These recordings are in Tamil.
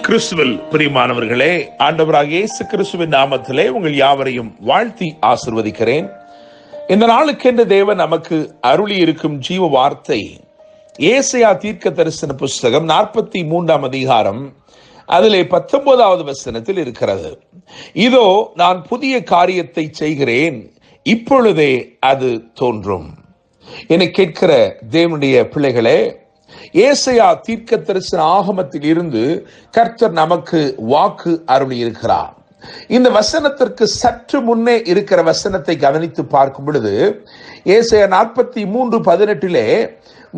கிறிஸ்துவில் பிரியமானவர்களே, ஆண்டவராகிய இயேசு கிறிஸ்துவின் நாமத்திலே உங்கள் யாவரையும் வாழ்த்தி ஆசிர்வதிக்கிறேன். இந்த நாளுக்கென்று தேவன் நமக்கு அருளி இருக்கும் ஜீவ வார்த்தை ஏசாயா தீர்க்க தரிசன புஸ்தகம் 43 அதிகாரம் அதிலே 19வது வசனத்தில் இருக்கிறது. இதோ நான் புதிய காரியத்தை செய்கிறேன், இப்பொழுதே அது தோன்றும். என்னை கேட்கிற தேவனுடைய பிள்ளைகளே, ஏசாயா தீர்க்க தரிசன ஆகமத்தில் இருந்து கர்த்தர் நமக்கு வாக்கு அருளி இருக்கிறார். இந்த வசனத்திற்கு சற்று முன்னே இருக்கிற வசனத்தை கவனித்து பார்க்கும் பொழுது ஏசாயா 43:18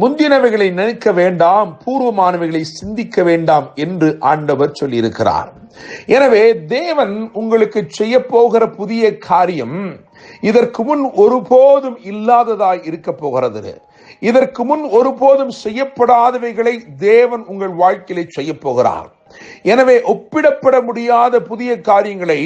முந்தினவைகளை நினைக்க வேண்டாம், பூர்வமானவைகளை சிந்திக்க வேண்டாம் என்று ஆண்டவர் சொல்லி இருக்கிறார். எனவே தேவன் உங்களுக்கு செய்ய போகிற புதிய காரியம் இதற்கு முன் ஒருபோதும் இல்லாததாய் இருக்க போகிறது. இதற்கு முன் ஒருபோதும் செய்யப்படாதவைகளை தேவன் உங்கள் வாழ்க்கையிலே செய்ய போகிறார். எனவே ஒப்பிடப்பட முடியாத புதிய காரியங்களை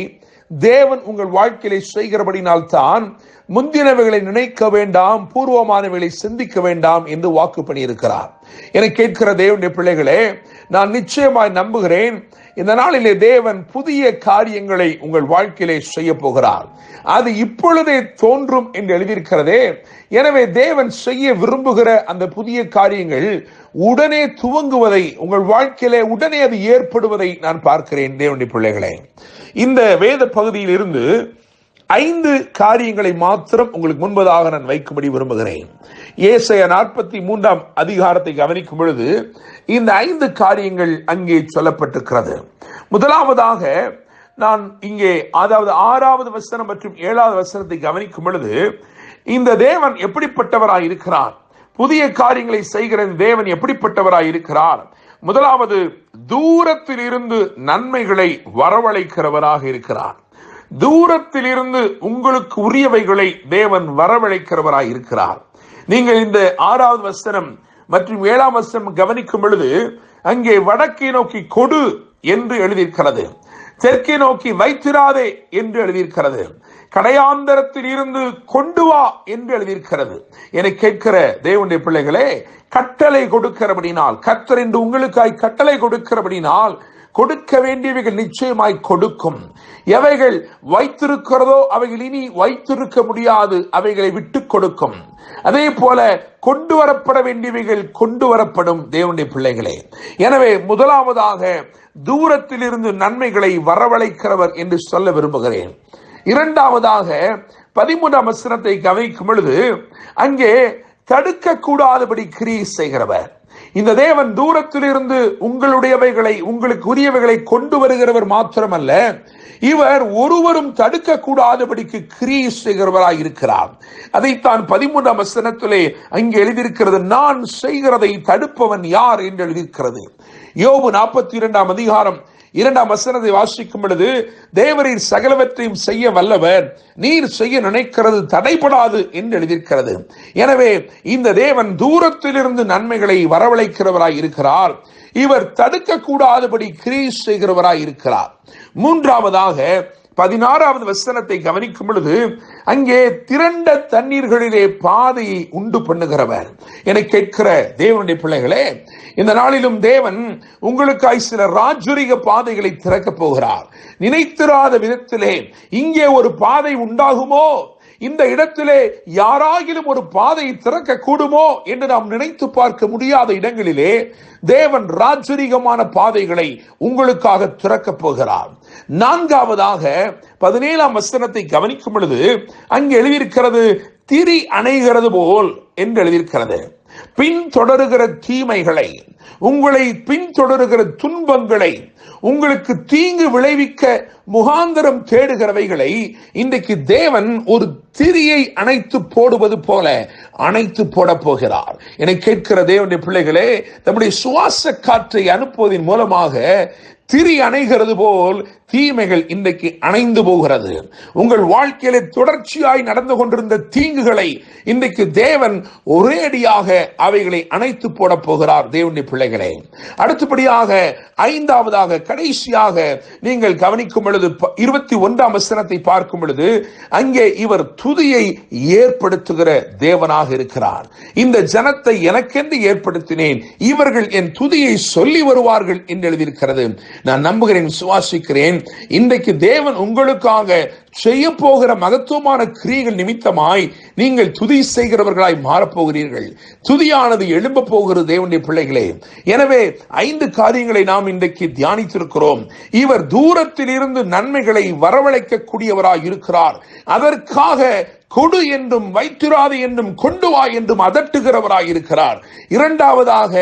தேவன் உங்கள் வாழ்க்கையிலே செய்கிறபடினால் தான் முந்தினவைகளை நினைக்க வேண்டாம், பூர்வமானவைகளை சிந்திக்க வேண்டாம் என்று வாக்கு பண்ணியிருக்கிறார். என கேட்கிற தேவனுடைய பிள்ளைகளே, நான் நிச்சயமாய் நம்புகிறேன், இந்த நாளிலே தேவன் புதிய காரியங்களை உங்கள் வாழ்க்கையிலே செய்ய போகிறார். அது இப்பொழுதே தோன்றும் என்று எழுதியிருக்கிறதே. எனவே தேவன் செய்ய விரும்புகிற அந்த புதிய காரியங்கள் உடனே துவங்குவதை, உங்கள் வாழ்க்கையிலே உடனே அது ஏற்படுவதை நான் பார்க்கிறேன். தேவனுடைய பிள்ளைகளே, இந்த வேத பகுதியில் இருந்து 5 காரியங்களை மாத்திரம் உங்களுக்கு முன்பதாக நான் வைக்கும்படி விரும்புகிறேன். ஏசாயா 43 அதிகாரத்தை கவனிக்கும் பொழுது இந்த 5 காரியங்கள் அங்கே சொல்லப்பட்டிருக்கிறது. முதலாவதாக நான் இங்கே 6வது வசனம் மற்றும் 7வது வசனத்தை கவனிக்கும் பொழுது இந்த தேவன் எப்படிப்பட்டவராய் இருக்கிறார், புதிய காரியங்களை செய்கிற தேவன் எப்படிப்பட்டவராய் இருக்கிறார். முதலாவது, தூரத்தில் இருந்து நன்மைகளை வரவழைக்கிறவராக இருக்கிறார். தூரத்தில் இருந்து உங்களுக்கு உரியவைகளை தேவன் வரவழைக்கிறவராய் இருக்கிறார். நீங்கள் இந்த 6வது வசனம் மற்றும் 7ஆம் வசனம் கவனிக்கும் பொழுது அங்கே வடக்கை நோக்கி கொடு என்று எழுதியிருக்கிறது, தெற்கை நோக்கி வைத்திராதே என்று எழுதியிருக்கிறது, கடையாந்தரத்தில் இருந்து கொண்டு வா என்று எழுதியிருக்கிறது. என கேட்கிற தேவனுடைய பிள்ளைகளே, கட்டளை கொடுக்கிறபடினால், கர்த்தர் என்று உங்களுக்காய் கட்டளை கொடுக்கிறபடினால் கொடுக்க வேண்டியவைகள் நிச்சயமாய் கொடுக்கும். எவைகள் வைத்திருக்கிறதோ அவைகள் இனி வைத்திருக்க முடியாது, அவைகளை விட்டு கொடுக்கும். அதே போல கொண்டு வரப்பட வேண்டியவைகள் கொண்டு வரப்படும். தேவனுடைய பிள்ளைகளே, எனவே முதலாவதாக தூரத்தில் இருந்து நன்மைகளை வரவழைக்கிறவர் என்று சொல்ல விரும்புகிறேன். இரண்டாவதாக 13ஆம் வசனத்தை கவனிக்கும் பொழுது அங்கே தடுக்க கூடாதபடி கிரியை செய்கிறவர். இந்த தேவன் தூரத்திலிருந்து உங்களுடையவைகளை, உங்களுக்கு உரியவைகளை கொண்டு வருகிறவர் மாத்திரமல்ல, இவர் ஒருவரும் தடுக்க கூடாதபடிக்கு கிரியை செய்கிறவராய் இருக்கிறார். அதைத்தான் 13ஆம் வசனத்திலே அங்கே எழுதியிருக்கிறது, நான் செய்கிறதை தடுப்பவன் யார் என்று எழுதியிருக்கிறது. யோபு 42 அதிகாரம் 2ஆம் வசனத்தை வாசிக்கும் பொழுது, தேவரீர் சகலவற்றையும் செய்ய வல்லவர், நீர் செய்ய நினைக்கிறது தடைபடாது என்று எழுதியிருக்கிறது. எனவே இந்த தேவன் தூரத்திலிருந்து நன்மைகளை வரவழைக்கிறவராய் இருக்கிறார். இவர் தடுக்க கூடாதபடி கிரியை செய்கிறவராய் இருக்கிறார். மூன்றாவதாக 16வது வசனத்தை கவனிக்கும் பொழுது அங்கே திரண்ட தண்ணீர்களிலே பாதையை உண்டு பண்ணுகிறவர். என கேட்கிற தேவனுடைய பிள்ளைகளே, இந்த நாளிலும் தேவன் உங்களுக்காய் சில ராஜரிக பாதைகளை திறக்க போகிறார். நினைத்திராத விதத்திலே இங்கே ஒரு பாதை உண்டாகுமோ, இந்த இடத்திலே யாராகிலும் ஒரு பாதை திறக்க கூடுமோ என்று நாம் நினைத்து பார்க்க முடியாத இடங்களிலே தேவன் ராஜரிகமான பாதைகளை உங்களுக்காக திறக்க போகிறார். நான்காவதாக 17ஆம் வசனத்தை கவனிக்கும் பொழுது அங்கே எழுதியிருக்கிறது, திரி அணைகிறது போல் என்று எழுதியிருக்கிறது. பின்தொடருகிற தீமைகளை, உங்களை பின்தொடருகிற துன்பங்களை, உங்களுக்கு தீங்கு விளைவிக்க முகாந்தரம் தேடுகிறவைகளை இன்றைக்கு தேவன் ஒரு திரியை அணைத்து போடுவது போல அணைத்து போட போகிறார். என கேட்கிற தேவனுடைய பிள்ளைகளே, நம்முடைய சுவாச காற்றை அனுப்புவதன் மூலமாக திரி அணைகிறது போல் தீமைகள் இன்றைக்கு அணைந்து போகிறது. உங்கள் வாழ்க்கையிலே தொடர்ச்சியாய் நடந்து கொண்டிருந்த தீங்குகளை இன்றைக்கு தேவன் ஒரே அடியாக அவைகளை அணைத்து போட போகிறார். தேவனுடைய பிள்ளைகளே, அடுத்தபடியாக ஐந்தாவதாக கடைசியாக நீங்கள் கவனிக்கும் பொழுது 21ஆம் வசனத்தை பார்க்கும் பொழுது அங்கே இவர் துதியை ஏற்படுத்துகிற தேவனாக இருக்கிறார். இந்த ஜனத்தை எனக்கென்று ஏற்படுத்தினேன், இவர்கள் என் துதியை சொல்லி வருவார்கள் என்று எழுதியிருக்கிறது. நான் நம்புகிறேன், சுவாசிக்கிறேன், இன்றைக்கு தேவன் உங்களுக்காக செய்ய போகிற மகத்துவமான கிரியைகள் நிமித்தமாய் நீங்கள் துதி செய்கிறவர்களாய் மாறப்போகிறீர்கள். துதியானது எழும்ப போகிறது தேவனுடைய பிள்ளைகளே. எனவே 5 காரியங்களை நாம் இன்றைக்கு தியானித்திருக்கிறோம். இவர் தூரத்தில் இருந்து நன்மைகளை வரவழைக்க கூடியவராய் இருக்கிறார். அதற்காக கொடு என்றும் வைத்திராது என்றும் கொண்டு வா என்றும் அதட்டுகிறவராய் இருக்கிறார். இரண்டாவதாக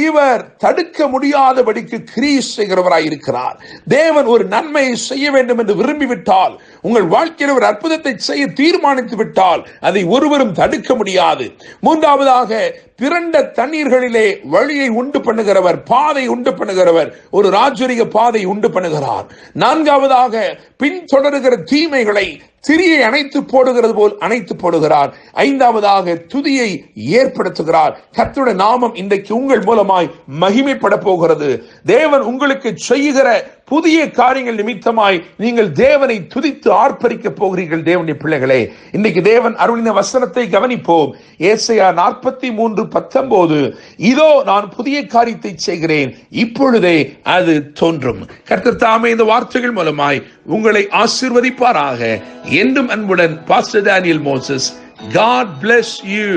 இவர் தடுக்க முடியாதபடிக்கு கிரியை செய்கிறவராய் இருக்கிறார். தேவன் ஒரு நன்மையை செய்ய வேண்டும் என்று விரும்பிவிட்டால், உங்கள் வாழ்க்கையில் ஒரு அற்புதத்தை செய்ய தீர்மானித்து விட்டால் அதை ஒருவரும் தடுக்க முடியாது. மூன்றாவதாக பிறண்ட தண்ணீர்களிலே வழியை உண்டு பண்ணுகிறவர், பாதை உண்டு பண்ணுகிறவர், ஒரு ராஜரிக பாதை உண்டு பண்ணுகிறார். நான்காவதாக பின்தொடர்கிற தீமைகளை திரியை அணைத்து போடுகிறது போல் அணைத்து போடுகிறார். ஐந்தாவதாக துதியை ஏற்படுத்துகிறார். கர்த்தருடைய நாமம் இன்றைக்கு உங்கள் மூலமாய் மகிமைப்பட போகிறது. தேவன் உங்களுக்கு செய்கிற புதிய காரியங்கள் நிமித்தமாய் நீங்கள் தேவனை துதித்து ஆர்ப்பரிக்க போகிறீர்கள். தேவனுடைய பிள்ளைகளே, இன்னைக்கு தேவன் அருளின வசனத்தை கவனிப்போம். ஏசாயா 43:19, இதோ நான் புதிய காரியத்தை செய்கிறேன், இப்பொழுதே அது தோன்றும். கர்த்தர் தாமே இந்த வார்த்தைகள் மூலமாய் உங்களை ஆசீர்வதிப்பாராக. என்றும் அன்புடன் pastor Daniel Moses. God bless you.